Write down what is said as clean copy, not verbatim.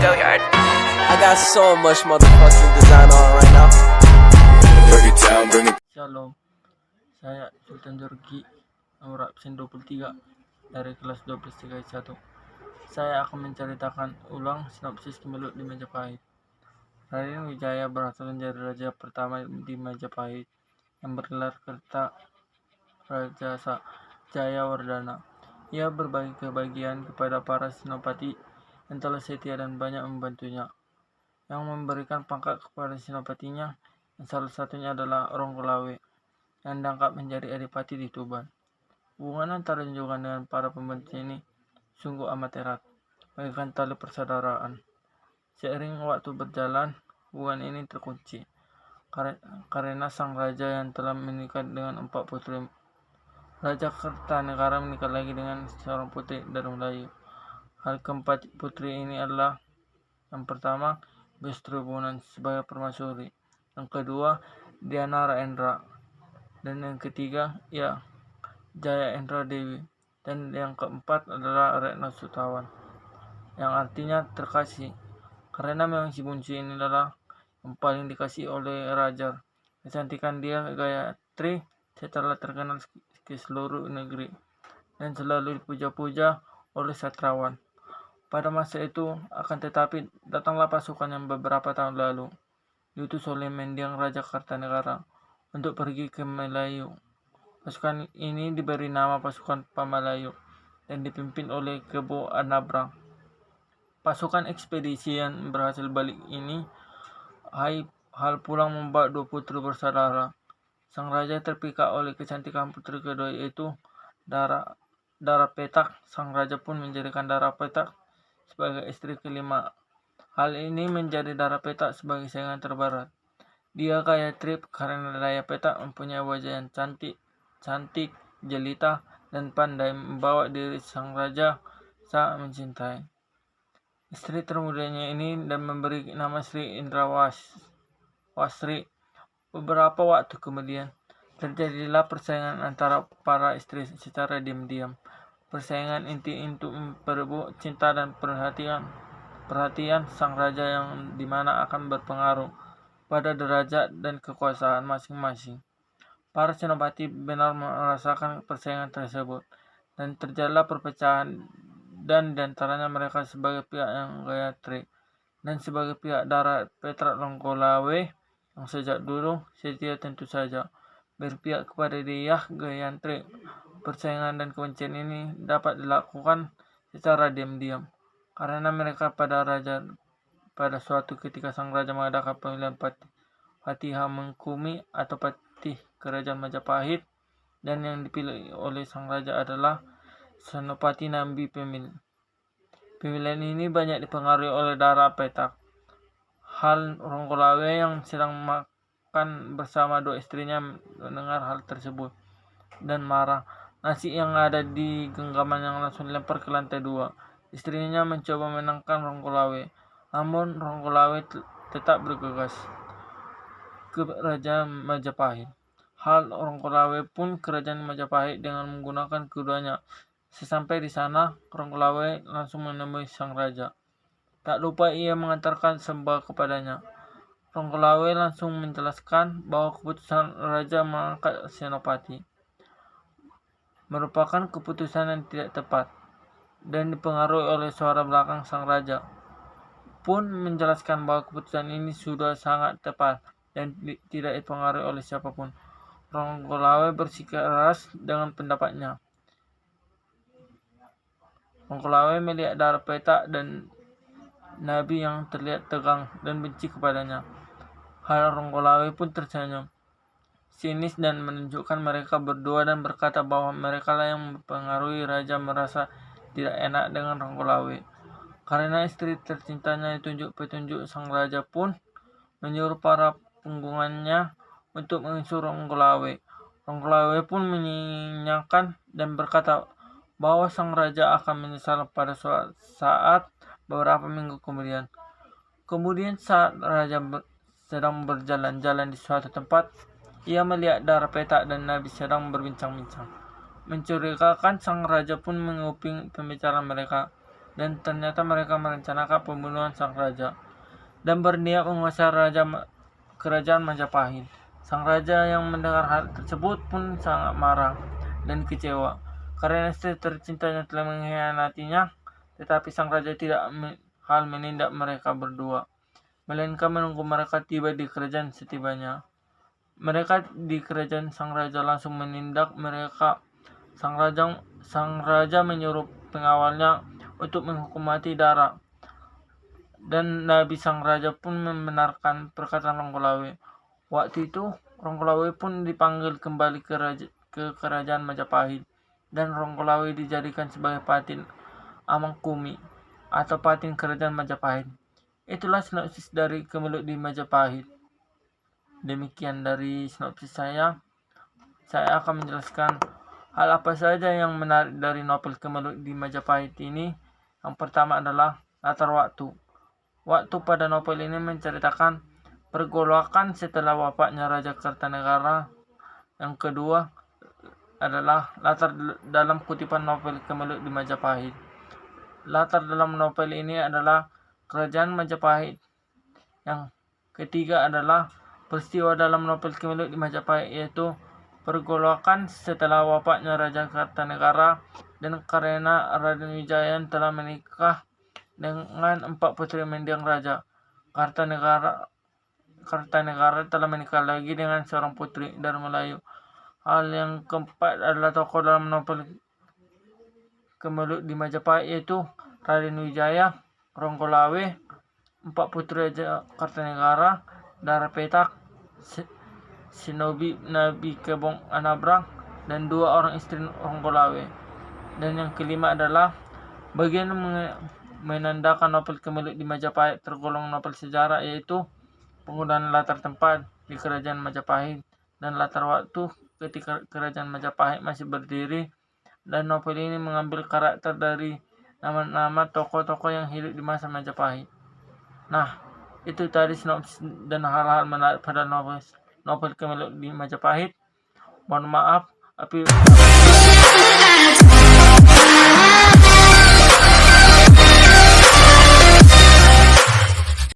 Go yard. I got so much motherfucking design on right now. Break it down, bring it. Shalom, saya Sultan Jorgi, nomor absen 23 dari kelas 12 3 1. Saya akan menceritakan ulang sinopsis Kemelut di Majapahit. Raden Wijaya berhasil menjadi raja pertama di Majapahit yang bergelar Kerta Raja Jayawardana. Ia berbagi kebahagiaan kepada para senopati yang telah setia dan banyak membantunya. Yang memberikan pangkat kepada senopatinya, yang salah satunya adalah Ronggolawe, yang diangkat menjadi adipati di Tuban. Hubungan antara junjungan dengan para pembantu ini sungguh amat erat, bagaikan tali persaudaraan. Seiring waktu berjalan, hubungan ini terkunci karena sang raja yang telah menikah dengan 4 putri. Raja Kertanegara menikah lagi dengan seorang putri dari Melayu. Hal keempat putri ini adalah: yang pertama, Bestri-Bunan sebagai permaisuri, yang kedua, Diana Raendra, dan yang ketiga, Jaya Endra Dewi, dan yang keempat adalah Retno Sutawan, yang artinya terkasih, karena memang si Bunci ini adalah yang paling dikasih oleh raja. Kecantikan dia Gayatri setelah terkenal ke seluruh negeri dan selalu dipuja-puja oleh sastrawan pada masa itu. Akan tetapi datanglah pasukan yang beberapa tahun lalu diutus oleh mendiang Raja Kartanegara untuk pergi ke Melayu. Pasukan ini diberi nama pasukan Pamalayu dan dipimpin oleh Kebo Anabrang. Pasukan ekspedisi yang berhasil balik ini hal pulang membawa 2 putri bersaudara. Sang raja terpikat oleh kecantikan putri kedua, yaitu Dara Petak. Sang raja pun menjadikan Dara Petak sebagai istri kelima. Hal ini menjadi Dara Petak sebagai saingan terberat. Dia Gayatri karena Dara Petak mempunyai wajah yang cantik, jelita, dan pandai membawa diri sang raja sangat mencintai istri termudanya ini dan memberi nama Sri Indrawasri. Beberapa waktu kemudian terjadilah persaingan antara para istri secara diam-diam. Persaingan inti untuk memperebut cinta dan perhatian sang raja, yang dimana akan berpengaruh pada derajat dan kekuasaan masing-masing. Para senopati benar merasakan persaingan tersebut dan terjadilah perpecahan, dan diantaranya mereka sebagai pihak yang Gayatri dan sebagai pihak Dara Petra Ronggolawe yang sejak dulu setia tentu saja berpihak kepada dia Gayatri. Persaingan dan kebencian ini dapat dilakukan secara diam-diam karena mereka pada suatu ketika sang raja mengadakan pemilihan Patih Mengkumi atau Patih Kerajaan Majapahit, dan yang dipilih oleh sang raja adalah Senopati Nambi Pemilihan. Pemilihan ini banyak dipengaruhi oleh Dara Petak. Hal Ronggolawe yang sedang makan bersama 2 istrinya mendengar hal tersebut dan marah. Nasi yang ada di genggaman yang langsung dilempar ke lantai 2. Istrinya mencoba menenangkan Ronggolawe, namun Ronggolawe tetap bergegas ke Kerajaan Majapahit. Hal Ronggolawe pun Kerajaan Majapahit dengan menggunakan keduanya. Sesampai di sana, Ronggolawe langsung menemui sang raja. Tak lupa ia mengantarkan sembah kepadanya. Ronggolawe langsung menjelaskan bahwa keputusan raja mengangkat senopati merupakan keputusan yang tidak tepat dan dipengaruhi oleh suara belakang. Sang raja pun menjelaskan bahwa keputusan ini sudah sangat tepat dan tidak dipengaruhi oleh siapapun. Ronggolawe bersikeras dengan pendapatnya. Ronggolawe melihat Dara Petak dan Nabi yang terlihat tegang dan benci kepadanya. Hal Ronggolawe pun tersenyum sinis dan menunjukkan mereka berdua dan berkata bahwa mereka lah yang mempengaruhi raja merasa tidak enak dengan Ronggolawe. Karena istri tercintanya ditunjuk petunjuk, sang raja pun menyuruh para punggungannya untuk mengusir Ronggolawe. Ronggolawe pun mengiyakan dan berkata bahwa sang raja akan menyesal pada suatu saat beberapa minggu kemudian. Kemudian saat raja sedang berjalan-jalan di suatu tempat, ia melihat Dara Petak dan Nabi sedang berbincang-bincang. Mencurigakan, sang raja pun menguping pembicaraan mereka. dan ternyata mereka merencanakan pembunuhan sang raja dan berniat menguasai kerajaan Majapahit. Sang raja yang mendengar hal tersebut pun sangat marah dan kecewa karena istri tercintanya telah mengkhianatinya. Tetapi sang raja tidak menindak mereka berdua, melainkan menunggu mereka tiba di kerajaan. Setibanya mereka di kerajaan, sang raja langsung menindak mereka. Sang raja menyuruh pengawalnya untuk menghukum mati Dara, dan Nabi sang raja pun membenarkan perkataan Ronggolawe. Waktu itu Ronggolawe pun dipanggil kembali ke kerajaan Majapahit, dan Ronggolawe dijadikan sebagai patin Amangkumi atau patin kerajaan Majapahit. Itulah sinopsis dari Kemelut di Majapahit. Demikian dari sinopsis saya. Saya akan menjelaskan hal apa saja yang menarik dari novel Kemelut di Majapahit ini. Yang pertama adalah latar waktu. Waktu pada novel ini menceritakan pergolakan setelah wafatnya Raja Kartanegara. Yang kedua adalah latar dalam kutipan novel Kemelut di Majapahit. Latar dalam novel ini adalah kerajaan Majapahit. Yang ketiga adalah peristiwa dalam novel Kemelut di Majapahit, yaitu pergolakan setelah wafatnya Raja Kartanegara, dan karena Raden Wijaya telah menikah dengan 4 putri mendiang Raja Kartanegara telah menikah lagi dengan seorang putri dari Melayu. Hal yang keempat adalah tokoh dalam novel Kemelut di Majapahit, yaitu Raden Wijaya, Ronggolawe, 4 putri Raja Kartanegara, Dara Petak, Shinobi Nabi Kebong Anabrang, dan 2 orang istri Ronggolawe. Dan yang kelima adalah bagian menandakan novel Kemelut di Majapahit tergolong novel sejarah, yaitu penggunaan latar tempat di kerajaan Majapahit dan latar waktu ketika kerajaan Majapahit masih berdiri. Dan novel ini mengambil karakter dari nama-nama tokoh-tokoh yang hidup di masa Majapahit. Nah, itu tadi sinopsis dan hal-hal menarik pada novel Kemelut di Majapahit. Mohon maaf apabila